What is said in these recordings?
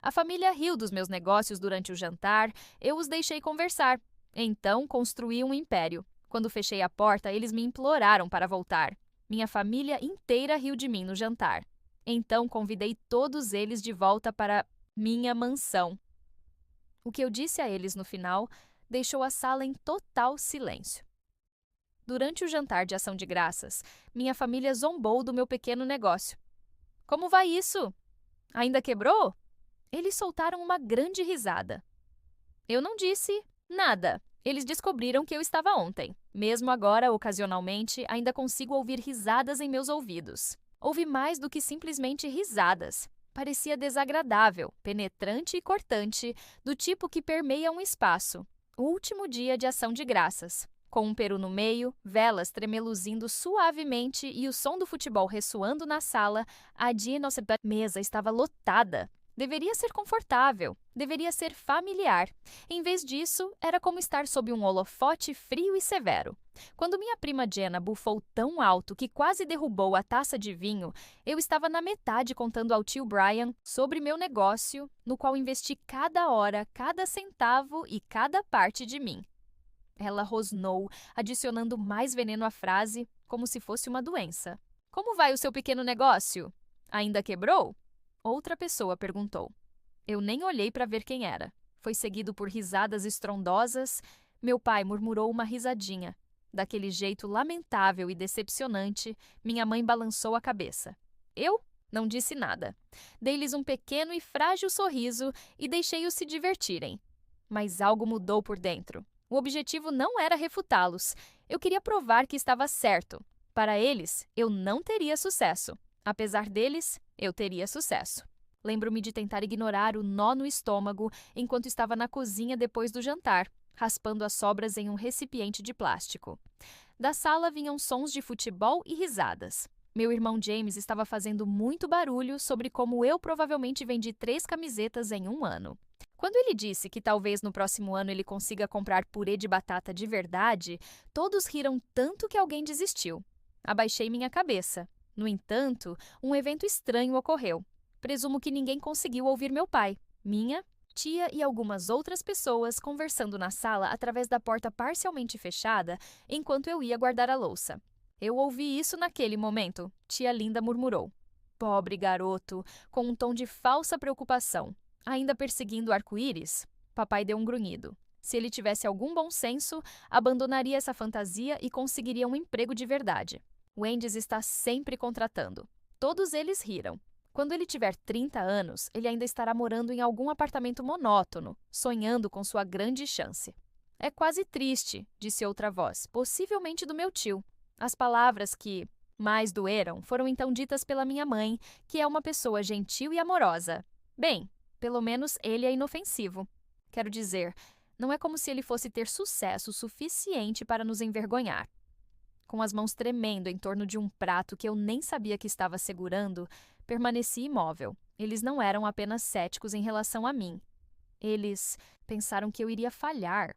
A família riu dos meus negócios durante o jantar, eu os deixei conversar. Então, construí um império. Quando fechei a porta, eles me imploraram para voltar. Minha família inteira riu de mim no jantar. Então, convidei todos eles de volta para minha mansão. O que eu disse a eles no final deixou a sala em total silêncio. Durante o jantar de ação de graças, minha família zombou do meu pequeno negócio. Como vai isso? Ainda quebrou? Eles soltaram uma grande risada. Eu não disse nada. Eles descobriram que eu estava ontem. Mesmo agora, ocasionalmente, ainda consigo ouvir risadas em meus ouvidos. Houve mais do que simplesmente risadas. Parecia desagradável, penetrante e cortante, do tipo que permeia um espaço. O último dia de ação de graças. Com um peru no meio, velas tremeluzindo suavemente e o som do futebol ressoando na sala, a nossa mesa estava lotada. Deveria ser confortável, deveria ser familiar. Em vez disso, era como estar sob um holofote frio e severo. Quando minha prima Jenna bufou tão alto que quase derrubou a taça de vinho, eu estava na metade contando ao tio Brian sobre meu negócio, no qual investi cada hora, cada centavo e cada parte de mim. Ela rosnou, adicionando mais veneno à frase, como se fosse uma doença. Como vai o seu pequeno negócio? Ainda quebrou? Outra pessoa perguntou. Eu nem olhei para ver quem era. Foi seguido por risadas estrondosas. Meu pai murmurou uma risadinha. Daquele jeito lamentável e decepcionante, minha mãe balançou a cabeça. Eu não disse nada. Dei-lhes um pequeno e frágil sorriso e deixei-os se divertirem. Mas algo mudou por dentro. O objetivo não era refutá-los. Eu queria provar que estava certo. Para eles, eu não teria sucesso. Apesar deles, eu teria sucesso. Lembro-me de tentar ignorar o nó no estômago enquanto estava na cozinha depois do jantar, raspando as sobras em um recipiente de plástico. Da sala vinham sons de futebol e risadas. Meu irmão James estava fazendo muito barulho sobre como eu provavelmente vendi 3 camisetas em um ano. Quando ele disse que talvez no próximo ano ele consiga comprar purê de batata de verdade, todos riram tanto que alguém desistiu. Abaixei minha cabeça. No entanto, um evento estranho ocorreu. Presumo que ninguém conseguiu ouvir meu pai, minha tia e algumas outras pessoas conversando na sala através da porta parcialmente fechada enquanto eu ia guardar a louça. Eu ouvi isso naquele momento, tia Linda murmurou. Pobre garoto, com um tom de falsa preocupação. Ainda perseguindo o arco-íris? Papai deu um grunhido. Se ele tivesse algum bom senso, abandonaria essa fantasia e conseguiria um emprego de verdade. Wendy's está sempre contratando. Todos eles riram. Quando ele tiver 30 anos, ele ainda estará morando em algum apartamento monótono, sonhando com sua grande chance. É quase triste, disse outra voz, possivelmente do meu tio. As palavras que mais doeram foram então ditas pela minha mãe, que é uma pessoa gentil e amorosa. Bem, pelo menos ele é inofensivo. Quero dizer, não é como se ele fosse ter sucesso suficiente para nos envergonhar. Com as mãos tremendo em torno de um prato que eu nem sabia que estava segurando, permaneci imóvel. Eles não eram apenas céticos em relação a mim. Eles pensaram que eu iria falhar.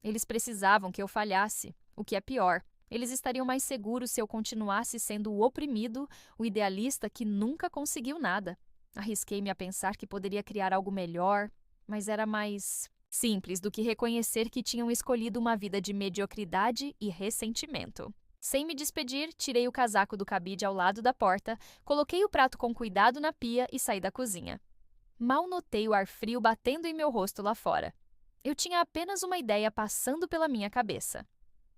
Eles precisavam que eu falhasse, o que é pior. Eles estariam mais seguros se eu continuasse sendo o oprimido, o idealista que nunca conseguiu nada. Arrisquei-me a pensar que poderia criar algo melhor, mas era mais simples do que reconhecer que tinham escolhido uma vida de mediocridade e ressentimento. Sem me despedir, tirei o casaco do cabide ao lado da porta, coloquei o prato com cuidado na pia e saí da cozinha. Mal notei o ar frio batendo em meu rosto lá fora. Eu tinha apenas uma ideia passando pela minha cabeça.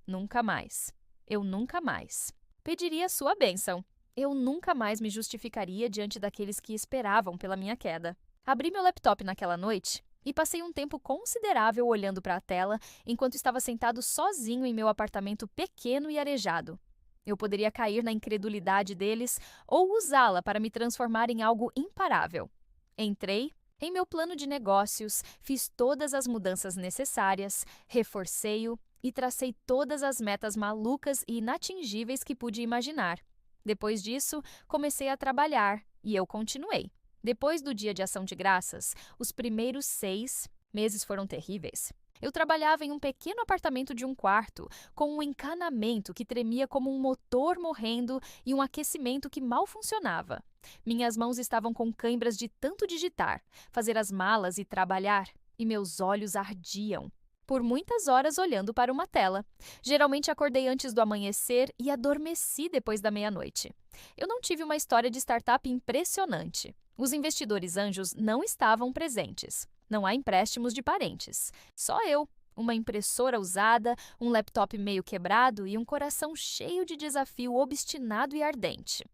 Nunca mais. Eu nunca mais. Pediria sua bênção. Eu nunca mais me justificaria diante daqueles que esperavam pela minha queda. Abri meu laptop naquela noite e passei um tempo considerável olhando para a tela enquanto estava sentado sozinho em meu apartamento pequeno e arejado. Eu poderia cair na incredulidade deles ou usá-la para me transformar em algo imparável. Entrei em meu plano de negócios, fiz todas as mudanças necessárias, reforcei-o e tracei todas as metas malucas e inatingíveis que pude imaginar. Depois disso, comecei a trabalhar e eu continuei. Depois do dia de ação de graças, os primeiros 6 meses foram terríveis. Eu trabalhava em um pequeno apartamento de um quarto, com um encanamento que tremia como um motor morrendo e um aquecimento que mal funcionava. Minhas mãos estavam com cãibras de tanto digitar, fazer as malas e trabalhar, e meus olhos ardiam. Por muitas horas olhando para uma tela. Geralmente acordei antes do amanhecer e adormeci depois da meia-noite. Eu não tive uma história de startup impressionante. Os investidores anjos não estavam presentes. Não há empréstimos de parentes. Só eu, uma impressora usada, um laptop meio quebrado e um coração cheio de desafio obstinado e ardente.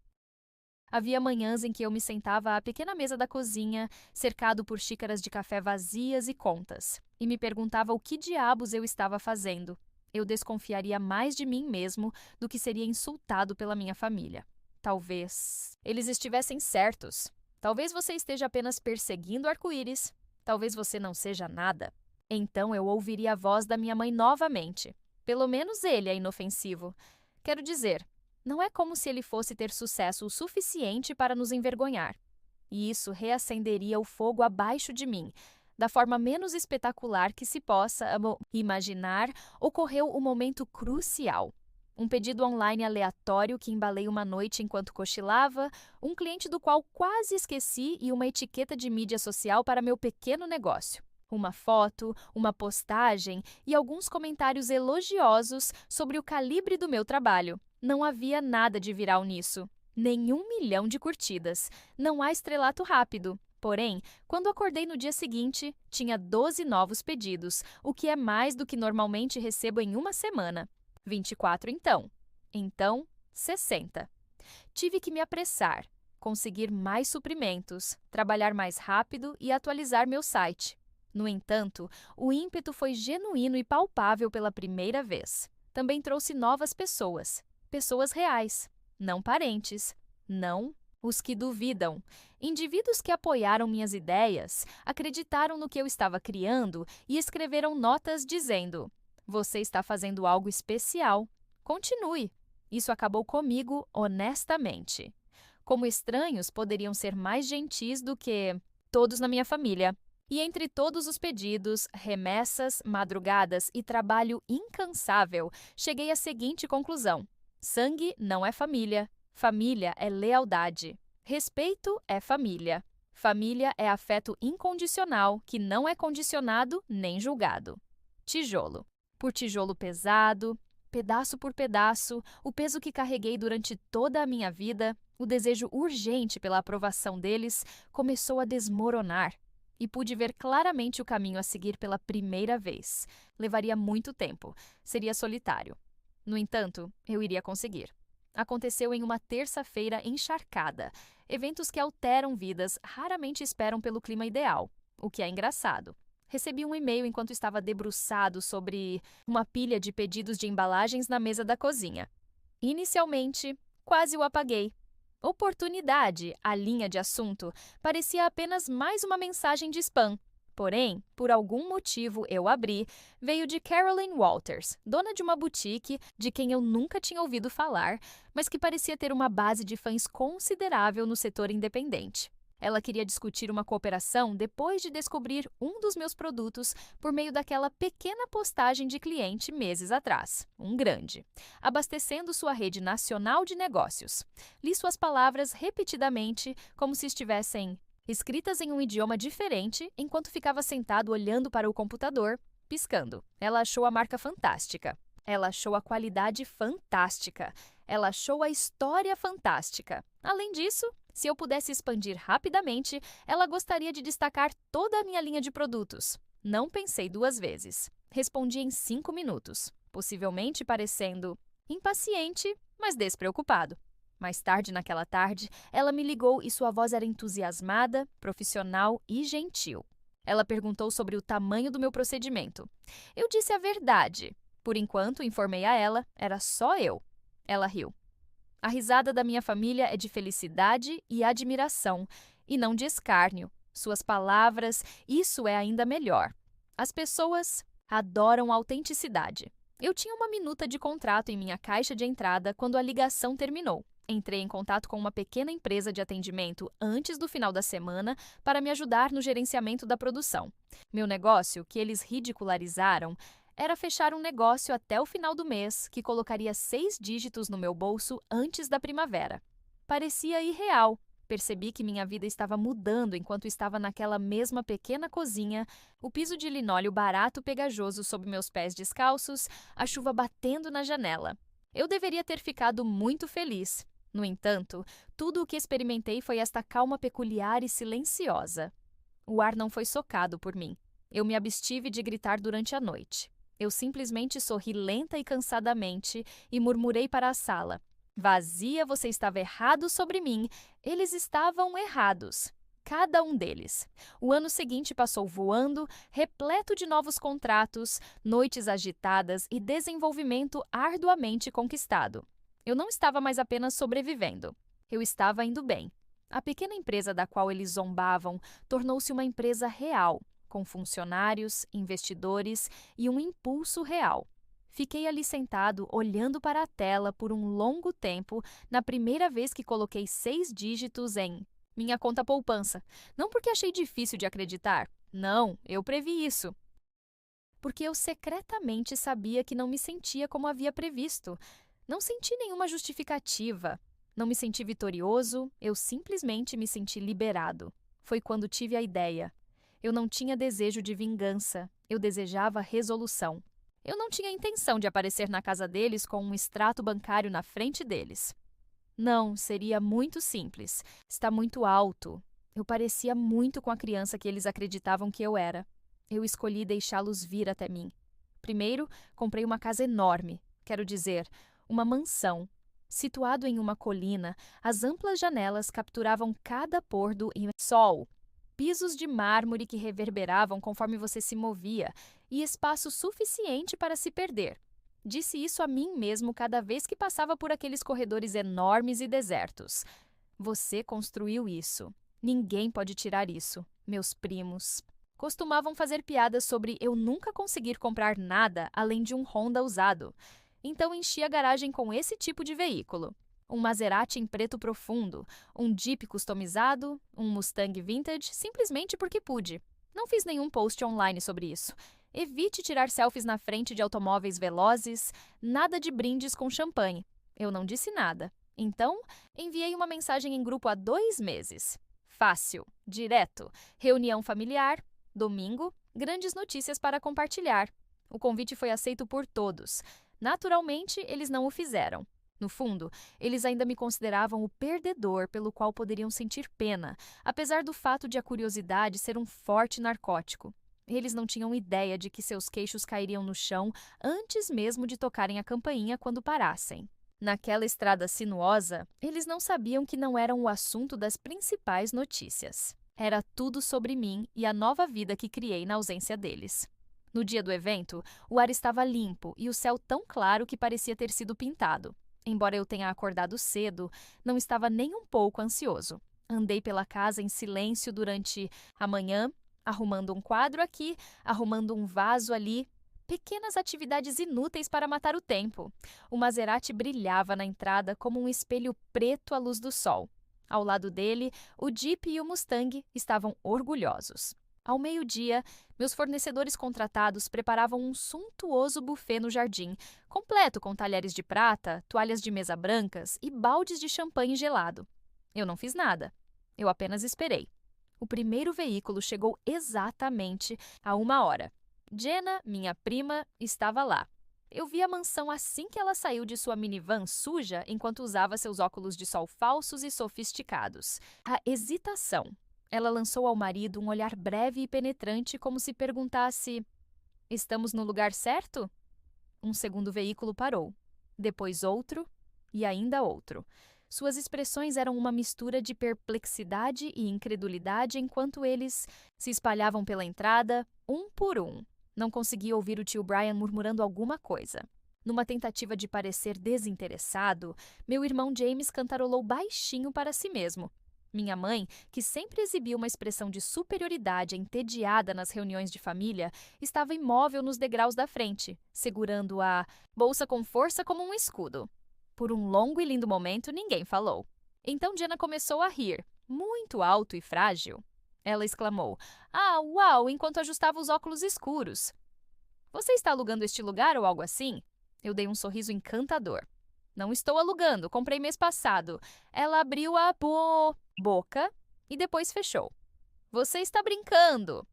Havia manhãs em que eu me sentava à pequena mesa da cozinha, cercado por xícaras de café vazias e contas, e me perguntava o que diabos eu estava fazendo. Eu desconfiaria mais de mim mesmo do que seria insultado pela minha família. Talvez eles estivessem certos. Talvez você esteja apenas perseguindo arco-íris. Talvez você não seja nada. Então eu ouviria a voz da minha mãe novamente. Pelo menos ele é inofensivo. Quero dizer, não é como se ele fosse ter sucesso o suficiente para nos envergonhar. E isso reacenderia o fogo abaixo de mim. Da forma menos espetacular que se possa imaginar, ocorreu o momento crucial. Um pedido online aleatório que embalei uma noite enquanto cochilava, um cliente do qual quase esqueci e uma etiqueta de mídia social para meu pequeno negócio. Uma foto, uma postagem e alguns comentários elogiosos sobre o calibre do meu trabalho. Não havia nada de viral nisso. Nem 1 milhão de curtidas. Não há estrelato rápido. Porém, quando acordei no dia seguinte, tinha 12 novos pedidos, o que é mais do que normalmente recebo em uma semana. 24 então. Então, 60. Tive que me apressar, conseguir mais suprimentos, trabalhar mais rápido e atualizar meu site. No entanto, o ímpeto foi genuíno e palpável pela primeira vez. Também trouxe novas pessoas. Pessoas reais, não parentes, não os que duvidam. Indivíduos que apoiaram minhas ideias, acreditaram no que eu estava criando e escreveram notas dizendo: "Você está fazendo algo especial. Continue." Isso acabou comigo honestamente. Como estranhos poderiam ser mais gentis do que todos na minha família. E entre todos os pedidos, remessas, madrugadas e trabalho incansável, cheguei à seguinte conclusão: sangue não é família. Família é lealdade. Respeito é família. Família é afeto incondicional, que não é condicionado nem julgado. Tijolo. Por tijolo pesado, pedaço por pedaço, o peso que carreguei durante toda a minha vida, o desejo urgente pela aprovação deles, começou a desmoronar. E pude ver claramente o caminho a seguir pela primeira vez. Levaria muito tempo. Seria solitário. No entanto, eu iria conseguir. Aconteceu em uma terça-feira encharcada. Eventos que alteram vidas raramente esperam pelo clima ideal, o que é engraçado. Recebi um e-mail enquanto estava debruçado sobre uma pilha de pedidos de embalagens na mesa da cozinha. Inicialmente, quase o apaguei. Oportunidade, a linha de assunto, parecia apenas mais uma mensagem de spam. Porém, por algum motivo eu abri, veio de Caroline Walters, dona de uma boutique de quem eu nunca tinha ouvido falar, mas que parecia ter uma base de fãs considerável no setor independente. Ela queria discutir uma cooperação depois de descobrir um dos meus produtos por meio daquela pequena postagem de cliente meses atrás, um grande, abastecendo sua rede nacional de negócios. Li suas palavras repetidamente, como se estivessem escritas em um idioma diferente, enquanto ficava sentado olhando para o computador, piscando. Ela achou a marca fantástica. Ela achou a qualidade fantástica. Ela achou a história fantástica. Além disso, se eu pudesse expandir rapidamente, ela gostaria de destacar toda a minha linha de produtos. Não pensei 2 vezes. Respondi em 5 minutos, possivelmente parecendo impaciente, mas despreocupado. Mais tarde naquela tarde, ela me ligou e sua voz era entusiasmada, profissional e gentil. Ela perguntou sobre o tamanho do meu procedimento. Eu disse a verdade. Por enquanto, informei a ela, era só eu. Ela riu. A risada da minha família é de felicidade e admiração, e não de escárnio. Suas palavras, isso é ainda melhor. As pessoas adoram a autenticidade. Eu tinha uma minuta de contrato em minha caixa de entrada quando a ligação terminou. Entrei em contato com uma pequena empresa de atendimento antes do final da semana para me ajudar no gerenciamento da produção. Meu negócio, que eles ridicularizaram, era fechar um negócio até o final do mês que colocaria 6 dígitos no meu bolso antes da primavera. Parecia irreal, Percebi que minha vida estava mudando enquanto estava naquela mesma pequena cozinha, o piso de linóleo barato pegajoso sob meus pés descalços, a chuva batendo na janela. Eu deveria ter ficado muito feliz. No entanto, tudo o que experimentei foi esta calma peculiar e silenciosa. O ar não foi socado por mim. Eu me abstive de gritar durante a noite. Eu simplesmente sorri lenta e cansadamente e murmurei para a sala. Vazia, você estava errado sobre mim. Eles estavam errados. Cada um deles. O ano seguinte passou voando, repleto de novos contratos, noites agitadas e desenvolvimento arduamente conquistado. Eu não estava mais apenas sobrevivendo. Eu estava indo bem. A pequena empresa da qual eles zombavam tornou-se uma empresa real, com funcionários, investidores e um impulso real. Fiquei ali sentado, olhando para a tela por um longo tempo, na primeira vez que coloquei 6 dígitos em minha conta poupança. Não porque achei difícil de acreditar. Não, eu previ isso. Porque eu secretamente sabia que não me sentia como havia previsto. Não senti nenhuma justificativa. Não me senti vitorioso, eu simplesmente me senti liberado. Foi quando tive a ideia. Eu não tinha desejo de vingança, eu desejava resolução. Eu não tinha intenção de aparecer na casa deles com um extrato bancário na frente deles. Não, seria muito simples. Está muito alto. Eu parecia muito com a criança que eles acreditavam que eu era. Eu escolhi deixá-los vir até mim. Primeiro, comprei uma casa enorme, quero dizer, uma mansão. Situado em uma colina, as amplas janelas capturavam cada pôr do sol. Pisos de mármore que reverberavam conforme você se movia e espaço suficiente para se perder. Disse isso a mim mesmo cada vez que passava por aqueles corredores enormes e desertos. Você construiu isso. Ninguém pode tirar isso. Meus primos costumavam fazer piadas sobre eu nunca conseguir comprar nada além de um Honda usado. Então enchi a garagem com esse tipo de veículo. Um Maserati em preto profundo, um Jeep customizado, um Mustang vintage, simplesmente porque pude. Não fiz nenhum post online sobre isso. Evite tirar selfies na frente de automóveis velozes, nada de brindes com champanhe. Eu não disse nada. Então, enviei uma mensagem em grupo há 2 meses. Fácil, direto, reunião familiar, domingo, grandes notícias para compartilhar. O convite foi aceito por todos. Naturalmente, eles não o fizeram. No fundo, eles ainda me consideravam o perdedor pelo qual poderiam sentir pena, apesar do fato de a curiosidade ser um forte narcótico. Eles não tinham ideia de que seus queixos cairiam no chão antes mesmo de tocarem a campainha quando parassem. Naquela estrada sinuosa, eles não sabiam que não eram o assunto das principais notícias. Era tudo sobre mim e a nova vida que criei na ausência deles. No dia do evento, o ar estava limpo e o céu tão claro que parecia ter sido pintado. Embora eu tenha acordado cedo, não estava nem um pouco ansioso. Andei pela casa em silêncio durante a manhã, arrumando um quadro aqui, arrumando um vaso ali. Pequenas atividades inúteis para matar o tempo. O Maserati brilhava na entrada como um espelho preto à luz do sol. Ao lado dele, o Jeep e o Mustang estavam orgulhosos. Ao meio-dia, meus fornecedores contratados preparavam um suntuoso buffet no jardim, completo com talheres de prata, toalhas de mesa brancas e baldes de champanhe gelado. Eu não fiz nada. Eu apenas esperei. O primeiro veículo chegou exatamente a 1 hora. Jenna, minha prima, estava lá. Eu vi a mansão assim que ela saiu de sua minivan suja enquanto usava seus óculos de sol falsos e sofisticados. A hesitação. Ela lançou ao marido um olhar breve e penetrante como se perguntasse: estamos no lugar certo? Um segundo veículo parou. Depois outro e ainda outro. Suas expressões eram uma mistura de perplexidade e incredulidade enquanto eles se espalhavam pela entrada, um por um. Não conseguia ouvir o tio Brian murmurando alguma coisa. Numa tentativa de parecer desinteressado, meu irmão James cantarolou baixinho para si mesmo. Minha mãe, que sempre exibia uma expressão de superioridade entediada nas reuniões de família, estava imóvel nos degraus da frente, segurando a bolsa com força como um escudo. Por um longo e lindo momento, ninguém falou. Então Jenna começou a rir, muito alto e frágil. Ela exclamou: "Ah, uau!" enquanto ajustava os óculos escuros. "Você está alugando este lugar ou algo assim?" Eu dei um sorriso encantador. Não estou alugando, comprei mês passado. Ela abriu a boca e depois fechou. Você está brincando!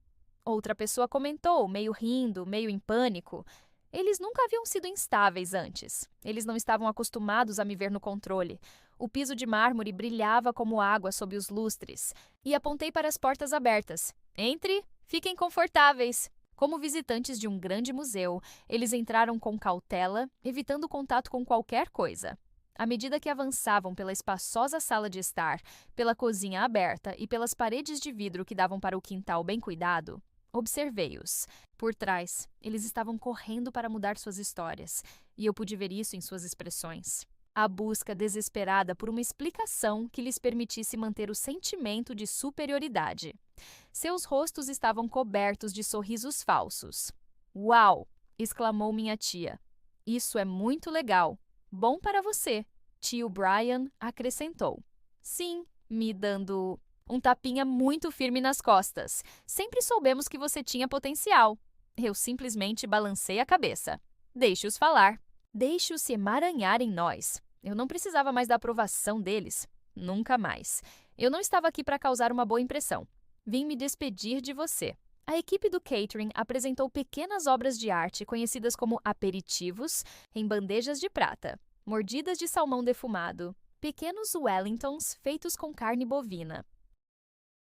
Outra pessoa comentou, meio rindo, meio em pânico. Eles nunca haviam sido instáveis antes. Eles não estavam acostumados a me ver no controle. O piso de mármore brilhava como água sob os lustres. E apontei para as portas abertas. Entre, fiquem confortáveis. Como visitantes de um grande museu, eles entraram com cautela, evitando contato com qualquer coisa. À medida que avançavam pela espaçosa sala de estar, pela cozinha aberta e pelas paredes de vidro que davam para o quintal bem cuidado, observei-os. Por trás, eles estavam correndo para mudar suas histórias, e eu pude ver isso em suas expressões. A busca desesperada por uma explicação que lhes permitisse manter o sentimento de superioridade. Seus rostos estavam cobertos de sorrisos falsos. "Uau!" exclamou minha tia. "Isso é muito legal. Bom para você." Tio Brian acrescentou. "Sim", me dando um tapinha muito firme nas costas. "Sempre soubemos que você tinha potencial." Eu simplesmente balancei a cabeça. Deixe-os falar. Deixe-os se emaranhar em nós. Eu não precisava mais da aprovação deles. Nunca mais. Eu não estava aqui para causar uma boa impressão. Vim me despedir de você. A equipe do catering apresentou pequenas obras de arte conhecidas como aperitivos em bandejas de prata, mordidas de salmão defumado, pequenos wellingtons feitos com carne bovina,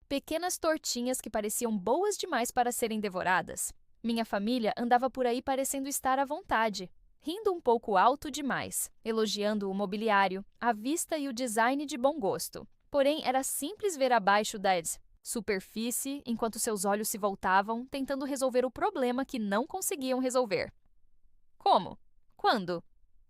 pequenas tortinhas que pareciam boas demais para serem devoradas. Minha família andava por aí parecendo estar à vontade, rindo um pouco alto demais, elogiando o mobiliário, a vista e o design de bom gosto. Porém, era simples ver abaixo da superfície enquanto seus olhos se voltavam, tentando resolver o problema que não conseguiam resolver. Como? Quando?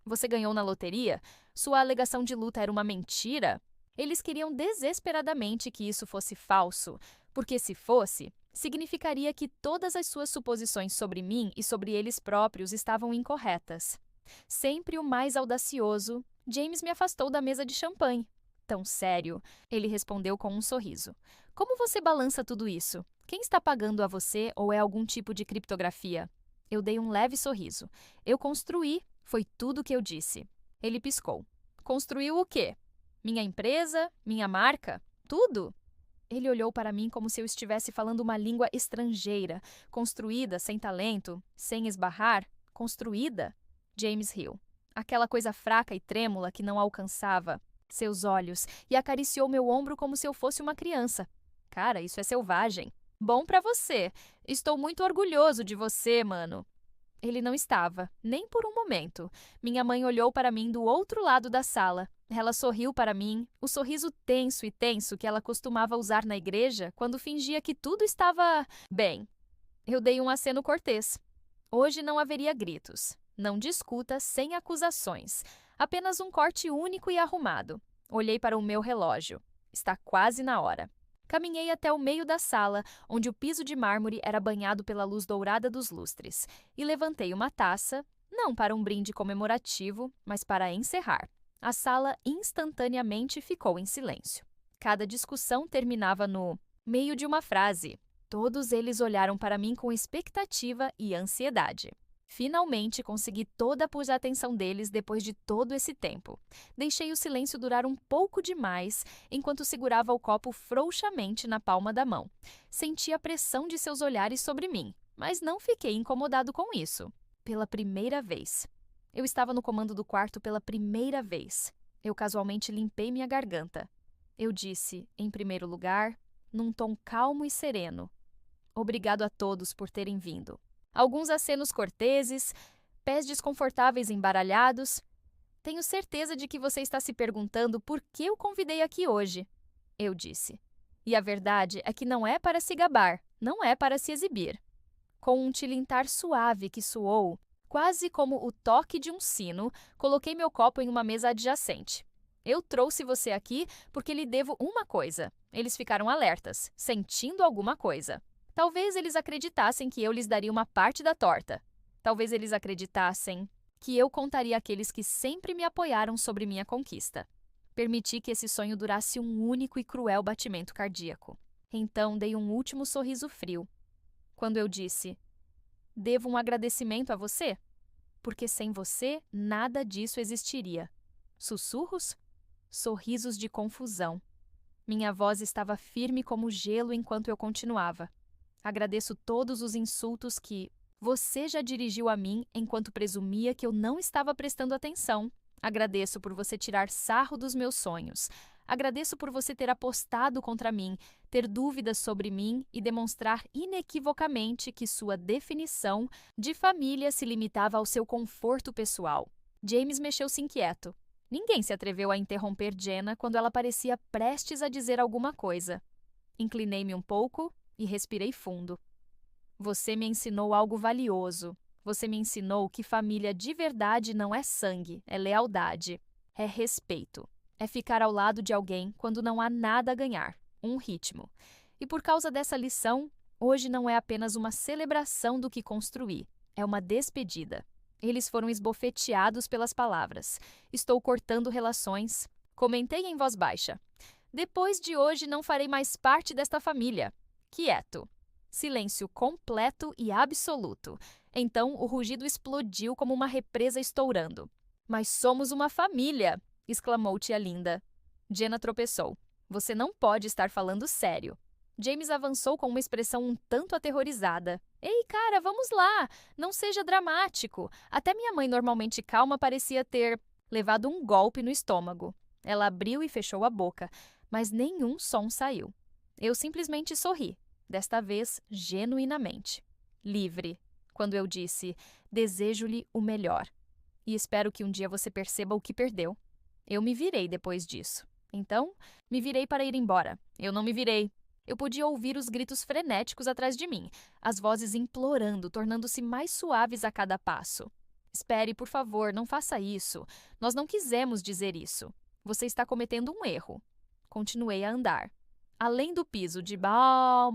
Você ganhou na loteria? Sua alegação de luta era uma mentira? Eles queriam desesperadamente que isso fosse falso, porque se fosse, significaria que todas as suas suposições sobre mim e sobre eles próprios estavam incorretas. Sempre o mais audacioso, James me afastou da mesa de champanhe. Tão sério, ele respondeu com um sorriso. Como você balança tudo isso? Quem está pagando a você ou é algum tipo de criptografia? Eu dei um leve sorriso. Eu construí, foi tudo o que eu disse. Ele piscou. Construiu o quê? Minha empresa? Minha marca? Tudo? Ele olhou para mim como se eu estivesse falando uma língua estrangeira, construída, sem talento, sem esbarrar, construída. James riu. Aquela coisa fraca e trêmula que não alcançava seus olhos e acariciou meu ombro como se eu fosse uma criança. Cara, isso é selvagem. Bom pra você. Estou muito orgulhoso de você, mano. Ele não estava, nem por um momento. Minha mãe olhou para mim do outro lado da sala. Ela sorriu para mim, o sorriso tenso e tenso que ela costumava usar na igreja quando fingia que tudo estava bem. Eu dei um aceno cortês. Hoje não haveria gritos. Não discuta sem acusações. Apenas um corte único e arrumado. Olhei para o meu relógio. Está quase na hora. Caminhei até o meio da sala, onde o piso de mármore era banhado pela luz dourada dos lustres, e levantei uma taça, não para um brinde comemorativo, mas para encerrar. A sala instantaneamente ficou em silêncio. Cada discussão terminava no meio de uma frase. Todos eles olharam para mim com expectativa e ansiedade. Finalmente consegui toda a atenção deles depois de todo esse tempo. Deixei o silêncio durar um pouco demais enquanto segurava o copo frouxamente na palma da mão. Senti a pressão de seus olhares sobre mim, mas não fiquei incomodado com isso. Pela primeira vez. Eu estava no comando do quarto pela primeira vez. Eu casualmente limpei minha garganta. Eu disse, em primeiro lugar, num tom calmo e sereno: obrigado a todos por terem vindo. Alguns acenos corteses, pés desconfortáveis embaralhados. Tenho certeza de que você está se perguntando por que o convidei aqui hoje, eu disse. E a verdade é que não é para se gabar, não é para se exibir. Com um tilintar suave que soou, quase como o toque de um sino, coloquei meu copo em uma mesa adjacente. Eu trouxe você aqui porque lhe devo uma coisa. Eles ficaram alertas, sentindo alguma coisa. Talvez eles acreditassem que eu lhes daria uma parte da torta. Talvez eles acreditassem que eu contaria àqueles que sempre me apoiaram sobre minha conquista. Permiti que esse sonho durasse um único e cruel batimento cardíaco. Então dei um último sorriso frio. Quando eu disse: devo um agradecimento a você? Porque sem você, nada disso existiria. Sussurros? Sorrisos de confusão. Minha voz estava firme como gelo enquanto eu continuava. Agradeço todos os insultos que você já dirigiu a mim enquanto presumia que eu não estava prestando atenção. Agradeço por você tirar sarro dos meus sonhos. Agradeço por você ter apostado contra mim, ter dúvidas sobre mim e demonstrar inequivocamente que sua definição de família se limitava ao seu conforto pessoal. James mexeu-se inquieto. Ninguém se atreveu a interromper Jenna quando ela parecia prestes a dizer alguma coisa. Inclinei-me um pouco e respirei fundo. Você me ensinou algo valioso. Você me ensinou que família de verdade não é sangue, é lealdade, é respeito. É ficar ao lado de alguém quando não há nada a ganhar, um ritmo. E por causa dessa lição, hoje não é apenas uma celebração do que construí, é uma despedida. Eles foram esbofeteados pelas palavras. Estou cortando relações. Comentei em voz baixa. Depois de hoje não farei mais parte desta família. Quieto. Silêncio completo e absoluto. Então o rugido explodiu como uma represa estourando. Mas somos uma família! Exclamou tia Linda. Jenna tropeçou. Você não pode estar falando sério. James avançou com uma expressão um tanto aterrorizada. Ei, cara, vamos lá! Não seja dramático. Até minha mãe, normalmente calma, parecia ter levado um golpe no estômago. Ela abriu e fechou a boca, mas nenhum som saiu. Eu simplesmente sorri, desta vez genuinamente. Livre, quando eu disse, desejo-lhe o melhor. E espero que um dia você perceba o que perdeu. Eu me virei depois disso. Então, me virei para ir embora. Eu não me virei. Eu podia ouvir os gritos frenéticos atrás de mim, as vozes implorando, tornando-se mais suaves a cada passo. Espere, por favor, não faça isso. Nós não quisemos dizer isso. Você está cometendo um erro. Continuei a andar. Além do piso de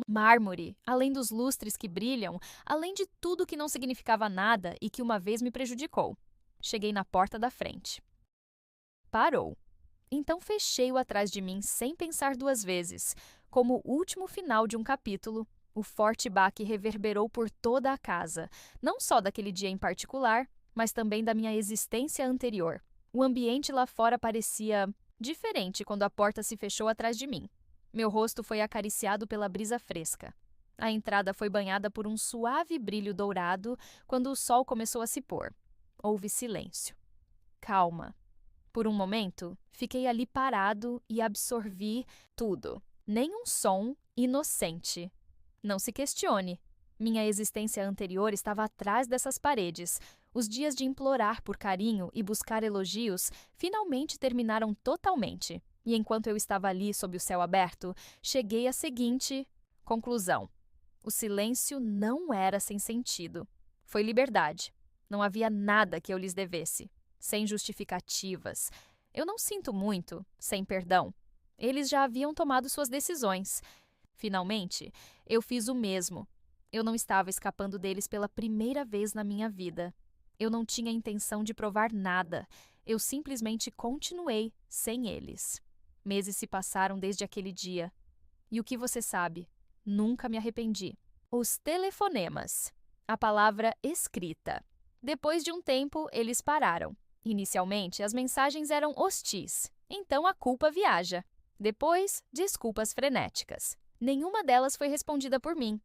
mármore, além dos lustres que brilham, além de tudo que não significava nada e que uma vez me prejudicou. Cheguei na porta da frente. Parou. Então fechei-o atrás de mim sem pensar duas vezes. Como o último final de um capítulo, o forte baque reverberou por toda a casa, não só daquele dia em particular, mas também da minha existência anterior. O ambiente lá fora parecia diferente quando a porta se fechou atrás de mim. Meu rosto foi acariciado pela brisa fresca. A entrada foi banhada por um suave brilho dourado quando o sol começou a se pôr. Houve silêncio. Calma. Por um momento, fiquei ali parado e absorvi tudo. Nem um som inocente. Não se questione. Minha existência anterior estava atrás dessas paredes. Os dias de implorar por carinho e buscar elogios finalmente terminaram totalmente. E enquanto eu estava ali sob o céu aberto, cheguei à seguinte conclusão. O silêncio não era sem sentido. Foi liberdade. Não havia nada que eu lhes devesse. Sem justificativas. Eu não sinto muito, sem perdão. Eles já haviam tomado suas decisões. Finalmente, eu fiz o mesmo. Eu não estava escapando deles pela primeira vez na minha vida. Eu não tinha intenção de provar nada. Eu simplesmente continuei sem eles. Meses se passaram desde aquele dia. E o que você sabe? Nunca me arrependi. Os telefonemas. A palavra escrita. Depois de um tempo, eles pararam. Inicialmente, as mensagens eram hostis. Então a culpa viaja. Depois, desculpas frenéticas. Nenhuma delas foi respondida por mim.